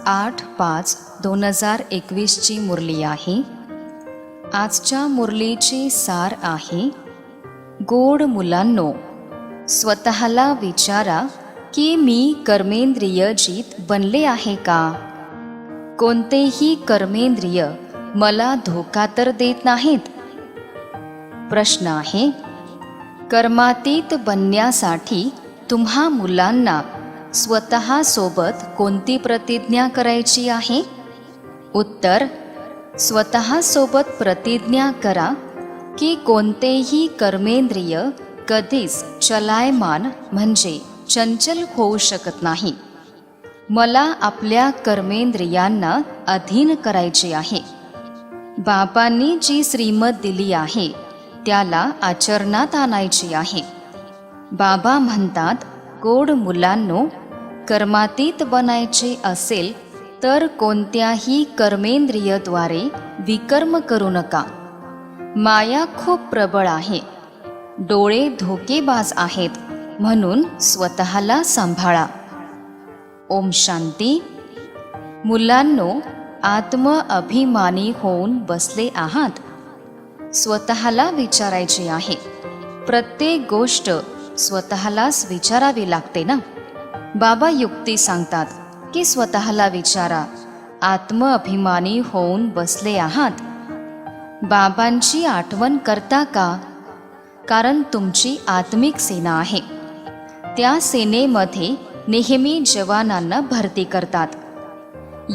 8/5/2021 मुरली आहे. आजच्या मुरलीची सार आहे, गोड मुलांनो, स्वतःला विचारा की मी कर्मेंद्रियजित बनले आहे का? कोणतेही कर्मेंद्रिय मला धोका तर देत नाहीत. प्रश्न आहे, कर्मातीत बनण्यासाठी तुम्हा मुलांना स्वतःसोबत कोणती प्रतिज्ञा करायची आहे? उत्तर, स्वतःसोबत प्रतिज्ञा करा की कोणतेही कर्मेंद्रिय कधीच चलायमान म्हणजे चंचल होऊ शकत नाही. मला आपल्या कर्मेंद्रियांना अधीन करायचे आहे. बाबांनी जी श्रीमत दिली आहे त्याला आचरणात आणायची आहे. बाबा म्हणतात, गोड मुलांनो, कर्मातीत बनायचे असेल तर कोणत्याही कर्मेंद्रियद्वारे विकर्म करू नका. माया खूप प्रबळ आहे, डोळे धोकेबाज आहेत, म्हणून स्वतःला सांभाळा. ओम शांती. मुलांनो, आत्मअभिमानी होऊन बसले आहात? स्वतःला विचारायचे आहे. प्रत्येक गोष्ट स्वतःलाच विचारावी लागते ना. बाबा युक्ती सांगतात की स्वतःला विचारा, आत्मअभिमानी होऊन बसले आहात? बाबांची आठवण करता का? कारण तुमची आत्मिक सेना आहे. त्या सेनेमध्ये नेहमी जवानांना भरती करतात.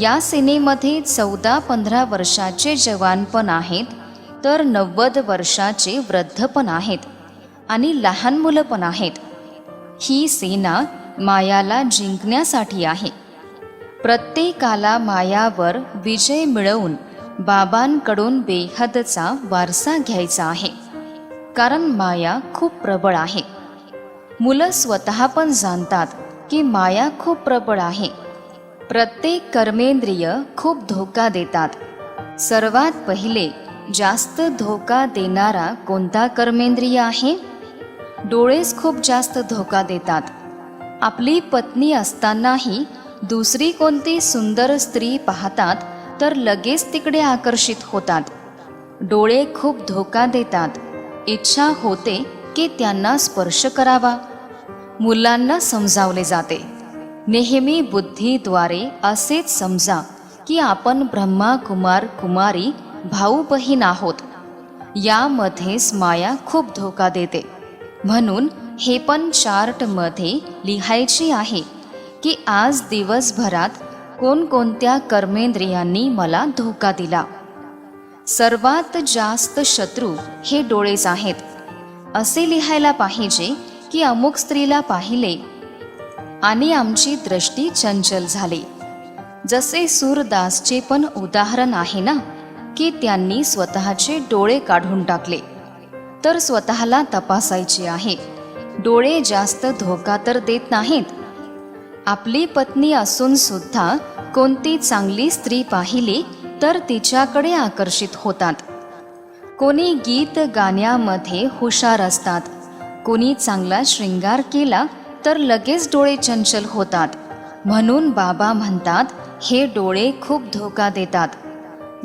या सेनेमध्ये 14-15 वर्षाचे जवान पण आहेत, तर 90 वर्षाचे वृद्ध पण आहेत आणि लहान मुलं पण आहेत. ही सेना मायाला जिंकण्यासाठी आहे. प्रत्येकाला मायावर विजय मिळवून बाबांकडून बेहदचा वारसा घ्यायचा आहे. कारण माया खूप प्रबळ आहे. मुलं स्वतः पण जाणतात की माया खूप प्रबळ आहे. प्रत्येक कर्मेंद्रिय खूप धोका देतात. सर्वात पहिले जास्त धोका देणारा कोणता कर्मेंद्रिय आहे? डोळेच खूप जास्त धोका देतात. आपली पत्नी असतानाही दुसरी कोणती सुंदर स्त्री पाहतात तर लगेच तिकडे आकर्षित होतात. डोळे खूप धोका देतात. इच्छा होते की त्यांना स्पर्श करावा. मुलांना समजावले जाते, नेहमी बुद्धीद्वारे असेच समजा की आपण ब्रह्मा कुमार कुमारी भाऊ बहीण आहोत. यामध्येच माया खूप धोका देते. म्हणून हे पण चार्टमध्ये लिहायचे आहे की आज दिवसभरात कोणकोणत्या कर्मेंद्रियांनी मला धोका दिला. सर्वात जास्त शत्रू हे डोळेच आहेत. असे लिहायला पाहिजे की अमुक स्त्रीला पाहिले आणि आमची दृष्टी चंचल झाली. जसे सूरदासचे पण उदाहरण आहे ना, की त्यांनी स्वतःचे डोळे काढून टाकले. तर स्वतःला तपासायचे आहे. डोळे जास्त धोका तर देत नाहीत. आपली पत्नी असून सुद्धा कोणती चांगली स्त्री पाहिली तर तिच्याकडे आकर्षित होतात. कोणी गीत गाण्यामध्ये हुशार असतात. कोणी चांगला शृंगार केला तर लगेच डोळे चंचल होतात. म्हणून बाबा म्हणतात, हे डोळे खूप धोका देतात.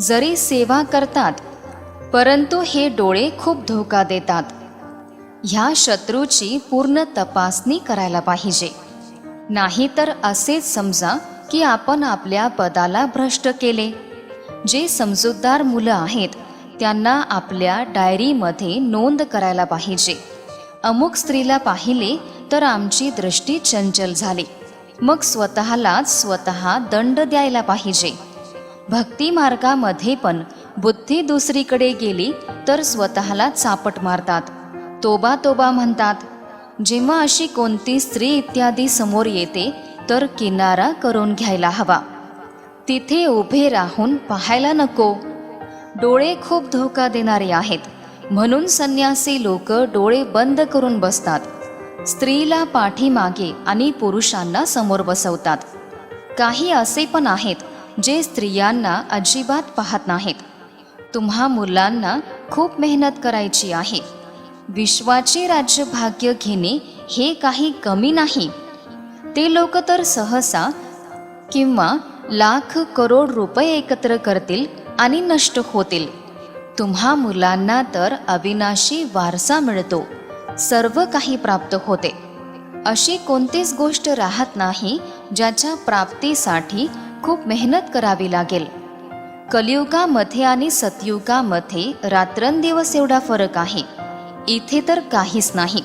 जरी सेवा करतात परंतु हे डोळे खूप धोका देतात. ह्या शत्रूची पूर्ण तपासणी करायला पाहिजे. नाहीतर असेच समजा की आपण आपल्या पदाला भ्रष्ट केले. जे समजूतदार मुलं आहेत त्यांना आपल्या डायरीमध्ये नोंद करायला पाहिजे. अमुक स्त्रीला पाहिले तर आमची दृष्टी चंचल झाली. मग स्वतः दंड द्यायला पाहिजे. भक्ती मार्गामध्ये पण बुद्धी दुसरीकडे गेली तर स्वतःला चापट मारतात. तोबा तोबा म्हणतात. जेव्हा अशी कोणती स्त्री इत्यादी समोर येते तर किनारा करून घ्यायला हवा. तिथे उभे राहून पाहायला नको. डोळे खूप धोका देणारे आहेत. म्हणून संन्यासी लोक डोळे बंद करून बसतात. स्त्रीला पाठीमागे आणि पुरुषांना समोर बसवतात. काही असे पण आहेत जे स्त्रियांना अजिबात पाहत नाहीत. तुम्हा मुलांना खूप मेहनत करायची आहे. विश्वाचे राज्य भाग्य घेणे हे काही कमी नाही. ते लोक तर सहसा किंवा लाख करोड रुपये एकत्र करतील आणि नष्ट होतील. तुम्हा मुलांना तर अविनाशी वारसा मिळतो, सर्व काही प्राप्त होते. अशी कोणतीच गोष्ट राहत नाही ज्याच्या प्राप्तीसाठी खूप मेहनत करावी लागेल. कलियुगामध्ये आणि सतयुगामध्ये रात्रंदिवस एवढा फरक आहे. इथे तर काहीच नाही.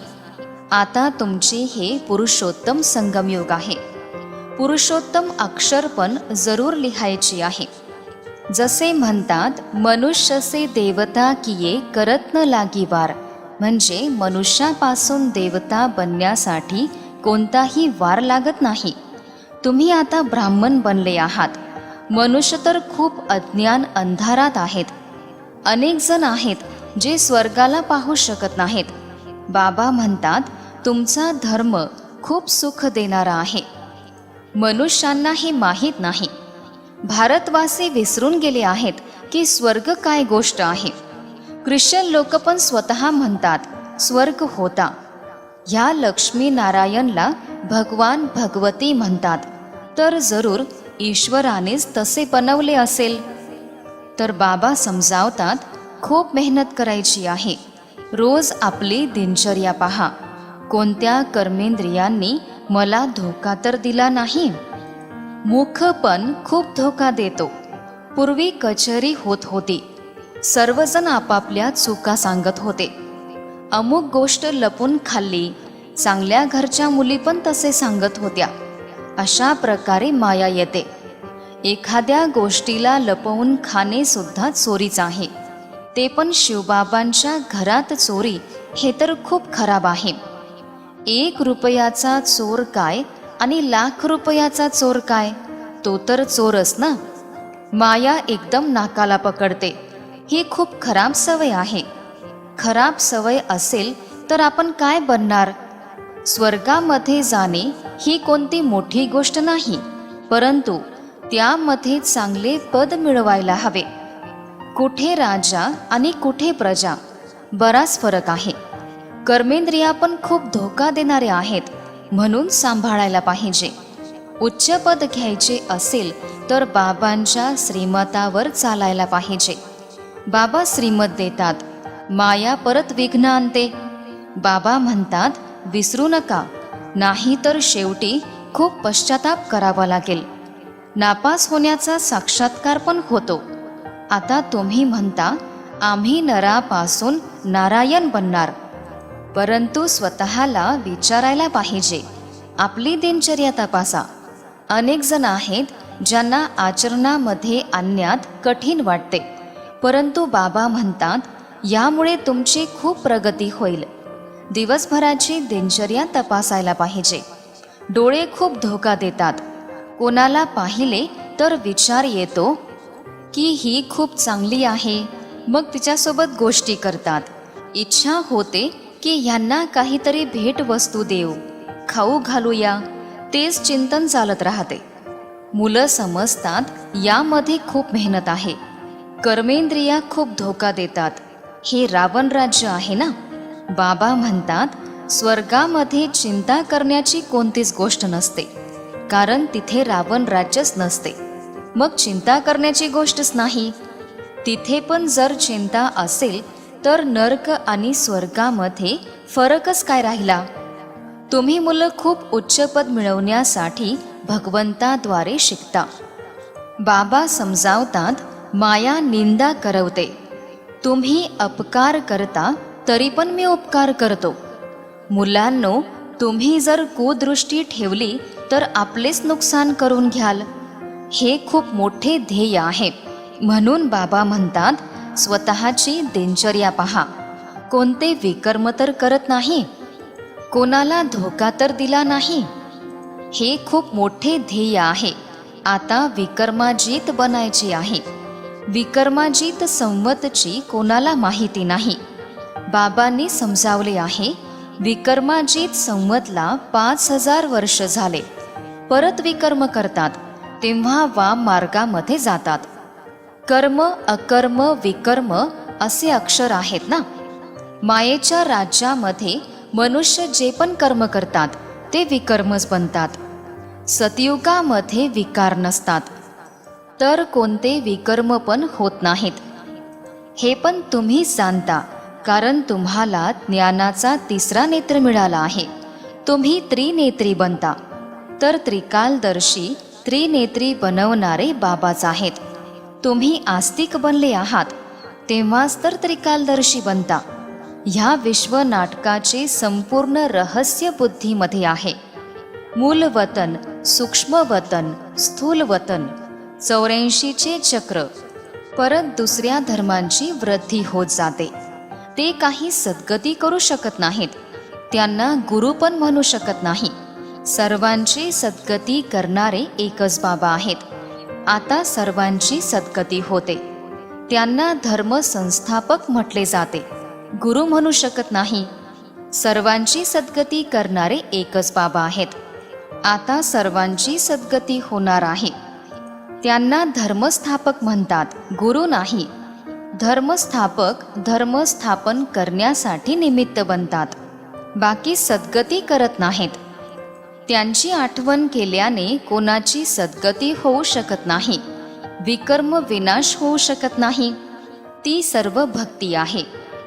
आता तुमचे हे पुरुषोत्तम संगमयुग आहे. पुरुषोत्तम अक्षर पण जरूर लिहायची आहे. जसे म्हणतात, मनुष्यसे देवता किये करत न लागी वार, म्हणजे मनुष्यापासून देवता बनण्यासाठी कोणताही वार लागत नाही. तुम्ही आता ब्राह्मण बनले आहात. मनुष्य तर खूप अज्ञान अंधारात आहेत. अनेक जण आहेत जे स्वर्गाला पाहू शकत नाहीत. बाबा म्हणतात, तुमचा धर्म खूप सुख देणारा आहे. मनुष्यांना हे माहीत नाही. भारतवासी विसरून गेले आहेत की स्वर्ग काय गोष्ट आहे. ख्रिश्चन लोक पण स्वतः म्हणतात स्वर्ग होता. ह्या लक्ष्मी नारायणला भगवान भगवती म्हणतात, तर जरूर ईश्वरानेच तसे बनवले असेल. तर बाबा समजावतात, खूप मेहनत करायची आहे. रोज आपली दिनचर्या पहा. कोणत्या कर्मेंद्रियांनी मला धोका तर दिला नाही. मुख पण खूप धोका देतो. पूर्वी कचेरी होत होती. सर्वजण आपापल्या चुका सांगत होते. अमुक गोष्ट लपून खाल्ली. चांगल्या घरच्या मुली पण तसे सांगत होत्या. अशा प्रकारे माया येते. एखाद्या गोष्टीला लपवून खाणे सुद्धा चोरीच आहे. ते पण शिवबाबांच्या घरात चोरी, हे तर खूप खराब आहे. 1 रुपयाचा चोर काय आणि लाख रुपयाचा चोर काय, तो तर चोरच ना. माया एकदम नाकाला पकडते. ही खूप खराब सवय आहे. खराब सवय असेल तर आपण काय बनणार? स्वर्गामध्ये जाणे ही कोणती मोठी गोष्ट नाही, परंतु त्यामध्ये चांगले पद मिळवायला हवे. कुठे राजा आणि कुठे प्रजा, बराच फरक आहे. कर्मेंद्रिया पण खूप धोका देणारे आहेत, म्हणून सांभाळायला पाहिजे. उच्च पद घ्यायचे असेल तर बाबांच्या श्रीमतावर चालायला पाहिजे. बाबा श्रीमत देतात, माया परत विघ्न आणते. बाबा म्हणतात, विसरू नका, नाही तर शेवटी खूप पश्चाताप करावा लागेल. नापास होण्याचा साक्षात्कार पण होतो. आता तुम्ही म्हणता, आम्ही नरापासून नारायण बनणार. परंतु स्वतःला विचारायला पाहिजे. आपली दिनचर्या तपासा. अनेक जण आहेत ज्यांना आचरणामध्ये आणण्यात कठीण वाटते, परंतु बाबा म्हणतात, यामुळे तुमची खूप प्रगती होईल. दिवसभराची दिनचर्या तपासायला पाहिजे. डोळे खूप धोका देतात. कोणाला पाहिले तर विचार येतो की ही खूप चांगली आहे, मग तिच्यासोबत गोष्टी करतात. इच्छा होते की ह्यांना काहीतरी भेटवस्तू देऊ, खाऊ घालूया, तेच चिंतन चालत राहते. मुलं समजतात यामध्ये खूप मेहनत आहे. कर्मेंद्रिया खूप धोका देतात. हे रावण राज्य आहे ना. बाबा म्हणतात, स्वर्गामध्ये चिंता करण्याची कोणतीच गोष्ट नसते, कारण तिथे रावण राज्यच नसते. मग चिंता करण्याची गोष्टच नाही. तिथे पण जर चिंता असेल तर नर्क आणि स्वर्गामध्ये फरकच काय राहिला. तुम्ही मुलं खूप उच्च पद मिळवण्यासाठी भगवंताद्वारे शिकता. बाबा समजावतात, माया निंदा करवते. तुम्ही अपकार करता तरी पण मी उपकार करतो. मुलांनो, तुम्ही जर कुदृष्टी ठेवली तर आपलेच नुकसान करून घ्याल. हे खूप मोठे ध्येय आहे. म्हणून बाबा म्हणतात, स्वतःची दिनचर्या पहा. कोणते विकर्म तर करत नाही, कोणाला धोका तर दिला नाही. हे खूप मोठे ध्येय आहे. आता विकर्माजीत बनायचे आहे. विकर्माजीत संवतची कोणाला माहिती नाही. बाबांनी समजावले आहे, विकर्माजीत संवतला 5000 वर्ष झाले. परत विकर्म करतात तेव्हा वाम मार्गामध्ये जातात. कर्म, अकर्म, विकर्म असे अक्षर आहेत ना. मायेच्या राज्यामध्ये मनुष्य जे पण कर्म करतात ते विकर्मच बनतात. सतयुगामध्ये विकार नसतात. तर कोणते विकर्म पण होत नाहीत. हे पण तुम्हीच जाणता, कारण तुम्हाला ज्ञानाचा तिसरा नेत्र मिळाला आहे. तुम्ही त्रिनेत्री बनता. तर त्रिकालदर्शी त्रिनेत्री बनवणारे बाबाच आहेत. तुम्ही आस्तिक बनले आहात तेव्हाच तर त्रिकालदर्शी बनता. ह्या विश्वनाटकाचे संपूर्ण रहस्य बुद्धीमध्ये आहे. मूलवतन, सूक्ष्मवतन, स्थूलवतन, 84चे चक्र. परत दुसऱ्या धर्मांची वृद्धी होत जाते. ते काही सद्गती करू शकत नाहीत. त्यांना गुरु पण म्हणू शकत नाही. सर्वांची सद्गती करणारे एकच बाबा आहेत. आता सर्वांची सद्गती होते. त्यांना धर्म संस्थापक म्हटले जाते, गुरु म्हणू शकत नाही. सर्वांची सद्गती करणारे एकच बाबा आहेत. आता सर्वांची सद्गती होणार आहे. त्यांना धर्मस्थापक म्हणतात, गुरु नाही. धर्मस्थापक धर्मस्थापन करण्यासाठी निमित्त बनतात, बाकी सद्गती करत नाहीत. त्यांची आठवण केल्याने कोणाची सद्गती होऊ शकत नाही. विकर्म विनाश होऊ शकत नाही. ती सर्व भक्ती आहे.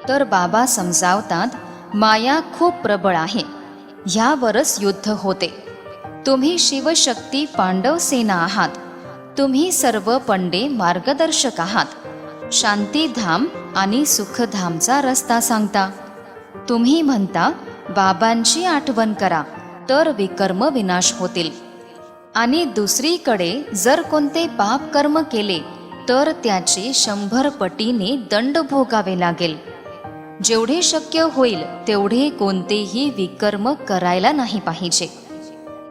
तर बाबा समजावतात, माया खूप प्रबळ आहे. ह्यावरच युद्ध होते. तुम्ही शिवशक्ती पांडव सेना आहात. तुम्ही सर्व पंडे मार्गदर्शक आहात. शांतीधाम आणि सुखधामचा रस्ता सांगता. तुम्ही म्हणता बाबांची आठवण करा तर विकर्म विनाश होतील. आणि दुसरीकडे जर कोणते पाप कर्म केले तर त्याचे 100 पटीने दंड भोगावे लागेल. जेवढे शक्य होईल तेवढे कोणतेही विकर्म करायला नाही पाहिजे.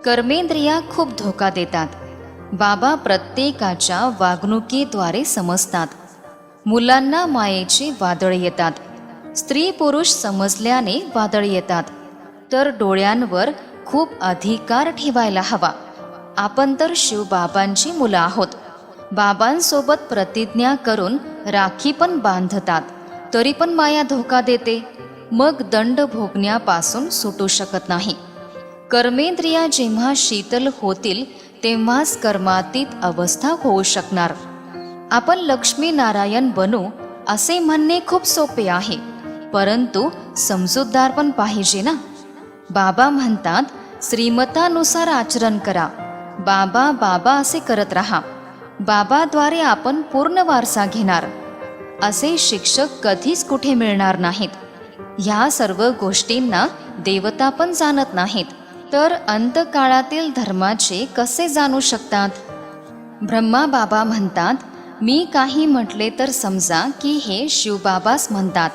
कर्मेंद्रिया खूप धोका देतात. बाबा प्रत्येकाच्या वागणुकीद्वारे समजतात. मुलांना मायेचे वादळ येतात. स्त्री पुरुष समजल्याने वादळ येतात. तर डोळ्यांवर खूप अधिकार ठेवायला हवा. आपण तर शिवबाबांची मुलं आहोत. बाबांसोबत प्रतिज्ञा करून राखी पण बांधतात, तरी पण माया धोका देते. मग दंड भोगण्यापासून सुटू शकत नाही. कर्मेंद्रिया जेव्हा शीतल होतील तेव्हाच कर्मातीत अवस्था होऊ शकणार. आपण लक्ष्मीनारायण बनू असे म्हणणे खूप सोपे आहे, परंतु समजूतदार पण पाहिजे ना. बाबा म्हणतात, श्रीमतानुसार आचरण करा. बाबा बाबा असे करत राहा. बाबाद्वारे आपण पूर्ण वारसा घेणार. असे शिक्षक कधीच कुठे मिळणार नाहीत. ह्या सर्व गोष्टींना देवता पण जाणत नाहीत. तर अंतकाळातील धर्माचे कसे जाणू शकतात? ब्रह्मा बाबा म्हणतात, मी काही म्हटले तर समजा की हे शिवबाबाच म्हणतात.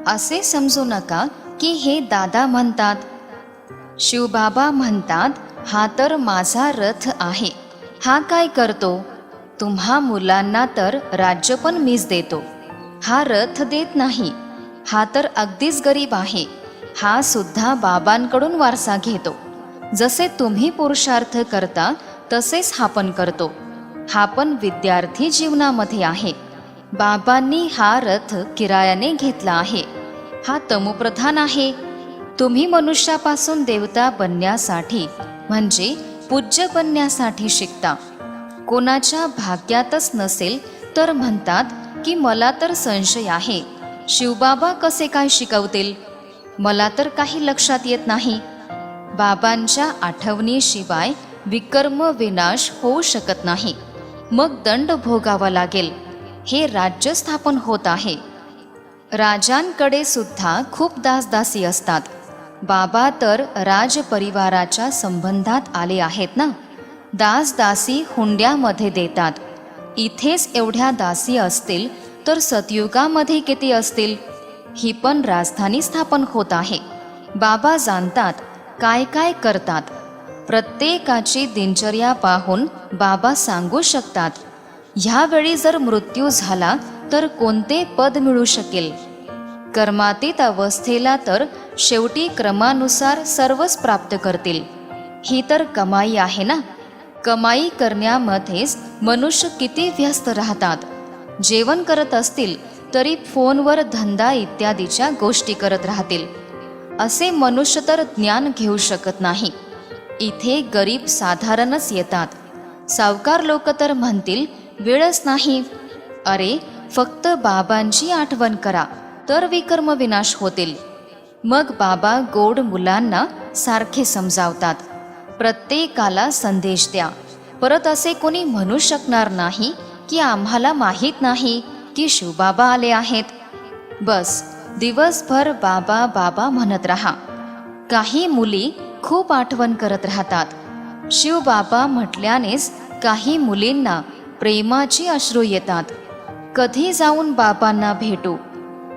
असे समजू नका की हे दादा म्हणतात. शिवबाबा म्हणतात, हा तर माझा रथ आहे. हा काय करतो? तुम्हा मुलांना तर राज्य पण मीच देतो. हा रथ देत नाही. हा तर अगदीच गरीब आहे. हा सुद्धा बाबांकडून वारसा घेतो. जसे तुम्ही पुरुषार्थ करता तसेच हा पण करतो. हा पण विद्यार्थी जीवनामध्ये आहे. बाबांनी हा रथ किरायाने घेतला आहे. हा तमोप्रधान आहे. तुम्ही मनुष्यापासून देवता बनण्यासाठी म्हणजे पूज्य बनण्यासाठी शिकता. कोणाच्या भाग्यातच नसेल तर म्हणतात की मला तर संशय आहे, शिवबाबा कसे काय शिकवतील? मला तर काही लक्षात येत नाही. बाबांच्या आठवणीशिवाय विकर्म विनाश होऊ शकत नाही. मग दंड भोगावा लागेल. हे राज्य स्थापन होत आहे. राजांकडे सुद्धा खूप दासदासी असतात. बाबा तर राजपरिवाराच्या संबंधात आले आहेत ना. दासदासी हुंड्यामध्ये देतात. इथेच एवढ्या दासी असतील तर सतयुगामध्ये किती असतील? ही पण राजधानी स्थापन होत आहे. बाबा जाणतात काय काय करतात. प्रत्येकाची दिनचर्या पाहून बाबा सांगू शकतात, ह्यावेळी जर मृत्यू झाला तर कोणते पद मिळू शकेल. कर्मातीत अवस्थेला तर शेवटी क्रमानुसार सर्वच प्राप्त करतील. ही तर कमाई आहे ना. कमाई करण्यामध्येच मनुष्य किती व्यस्त राहतात. जेवण करत असतील तरी फोनवर धंदा इत्यादीच्या गोष्टी करत राहतील. असे मनुष्य तर ज्ञान घेऊ शकत नाही. इथे गरीब साधारणच येतात. सावकार लोक तर म्हणतील वेळच नाही. अरे, फक्त बाबांची आठवण करा तर विकर्म विनाश होतील. मग बाबा गोड मुलांना सारखे समजावतात. प्रत्येकाला संदेश द्या. परत असे कोणी म्हणू शकणार नाही की आम्हाला माहीत नाही की शिवबाबा आले आहेत. बस दिवसभर बाबा बाबा म्हणत राहा. काही मुली खूप आठवण करत राहतात. शिवबाबा म्हटल्यानेच काही मुलींना प्रेमाची अश्रू येतात. कधी जाऊन बाबांना भेटू.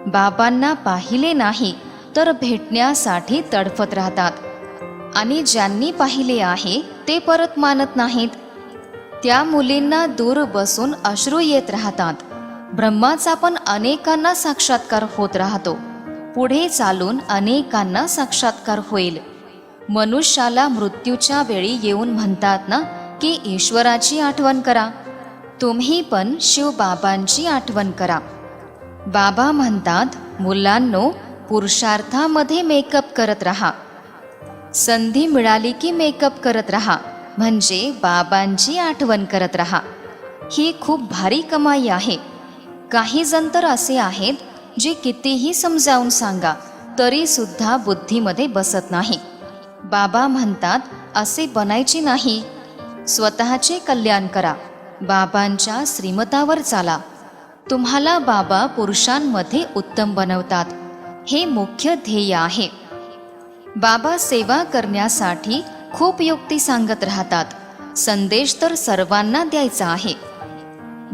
बाबांना पाहिले नाही तर भेटण्यासाठी तडफत राहतात. आणि ज्यांनी पाहिले आहे ते परत मानत नाहीत. त्या मुलींना दूर बसून अश्रू येत राहतात. ब्रह्माचा पण अनेकांना साक्षात्कार होत राहतो. पुढे चालून अनेकांना साक्षात्कार होईल. मनुष्याला मृत्यूच्या वेळी येऊन म्हणतात ना की ईश्वराची आठवण करा. तुम्ही पण शिवबाबांची आठवण करा. बाबा म्हणतात, मुलांनो, पुरुषार्थामध्ये मेकअप करत राहा. संधी मिळाली की मेकअप करत राहा, म्हणजे बाबांची आठवण करत राहा. ही खूप भारी कमाई आहे. काही जण तर असे आहेत जे कितीही समजावून सांगा तरी सुद्धा बुद्धीमध्ये बसत नाही. बाबा म्हणतात, असे बनायचे नाही. स्वतःचे कल्याण करा. बाबांच्या श्रीमतावर चाला. तुम्हाला बाबा पुरुषांमध्ये उत्तम बनवतात. हे मुख्य ध्येय आहे. बाबा सेवा करण्यासाठी खूप युक्ती सांगत राहतात. संदेश तर सर्वांना द्यायचा आहे,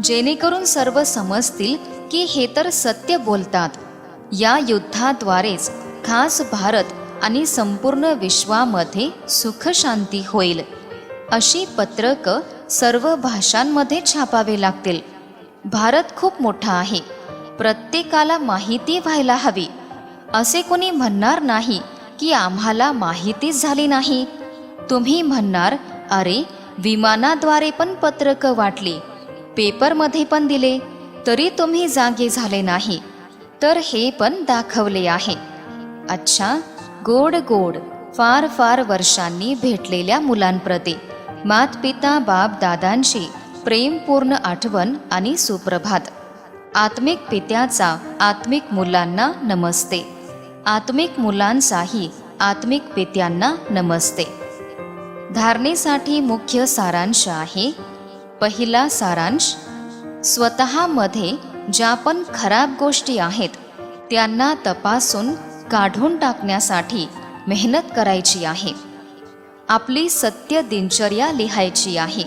जेणेकरून सर्व समजतील की हे तर सत्य बोलतात. या युद्धाद्वारेच खास भारत आणि संपूर्ण विश्वामध्ये सुख शांती होईल. अशी पत्रकं सर्व भाषांमध्ये छापावे लागतील. भारत खूप मोठा आहे. प्रत्येकाला माहिती व्हायला हवी. असे कोणी म्हणणार नाही की आम्हाला माहितीच झाली नाही. तुम्ही म्हणणार, अरे, विमानाद्वारे पण पत्रकं वाटली, पेपरमध्ये पण दिले, तरी तुम्ही जागे झाले नाही. तर हे पण दाखवले आहे. अच्छा, गोड गोड फार फार वर्षांनी भेटलेल्या मुलांप्रती मातपिता बाप दादांची प्रेमपूर्ण आठवण आणि सुप्रभात. आत्मिक पित्याचा आत्मिक मुलांना नमस्ते. आत्मिक मुलांचाही आत्मिक पित्यांना नमस्ते. धारणेसाठी मुख्य सारांश आहे. पहिला सारांश, स्वतःमध्ये ज्या पण खराब गोष्टी आहेत त्यांना तपासून काढून टाकण्यासाठी मेहनत करायची आहे. आपली सत्य दिनचर्या लिहायची आहे.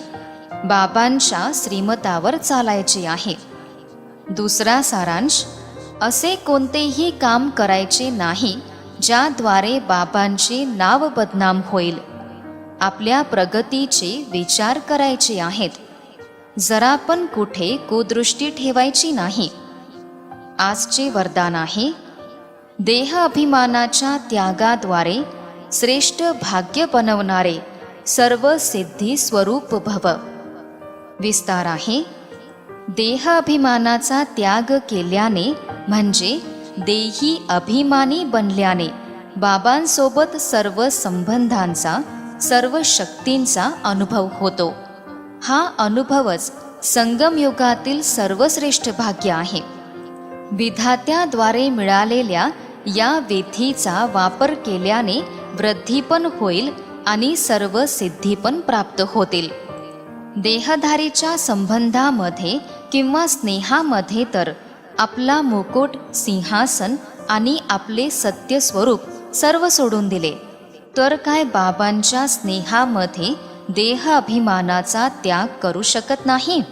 बाबांच्या श्रीमतावर चालायचे आहे. दुसरा सारांश, असे कोणतेही काम करायचे नाही ज्याद्वारे बाबांचे नाव बदनाम होईल. आपल्या प्रगतीचे विचार करायचे आहेत. जरा पण कुठे कुदृष्टी ठेवायची नाही. आजचे वरदान आहे, देह अभिमानाच्या त्यागाद्वारे श्रेष्ठ भाग्य बनवणारे सर्व सिद्धी स्वरूप भव. विस्तार आहे, देह अभिमानाचा त्याग केल्याने म्हणजे देही अभिमानी बनल्याने बाबांसोबत सर्व संबंधांचा, सर्व शक्तींचा अनुभव होतो. हा अनुभवच संगमयुगातील सर्वश्रेष्ठ भाग्य आहे. विधात्याद्वारे मिळालेल्या या विधीचा वापर केल्याने वृद्धी पण होईल आणि सर्व सिद्धी पण प्राप्त होतील. देहधारीच्या संबंधामध्ये किंवा स्नेहामध्ये तर आपला मुकुट, सिंहासन आणि आपले सत्य स्वरूप सर्व सोडून दिले, तर काय बाबांच्या स्नेहामध्ये देह अभिमानाचा त्याग करू शकत नाही?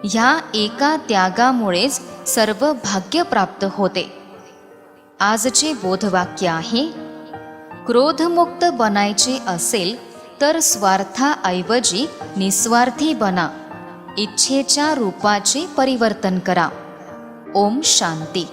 ह्या एका त्यागामुळेच सर्व भाग्य प्राप्त होते. आजचे बोधवाक्य आहे, क्रोधमुक्त बनायचे असेल तर स्वार्थाऐवजी निस्वार्थी बना. इच्छेच्या रूपाचे परिवर्तन करा. ओम शांती.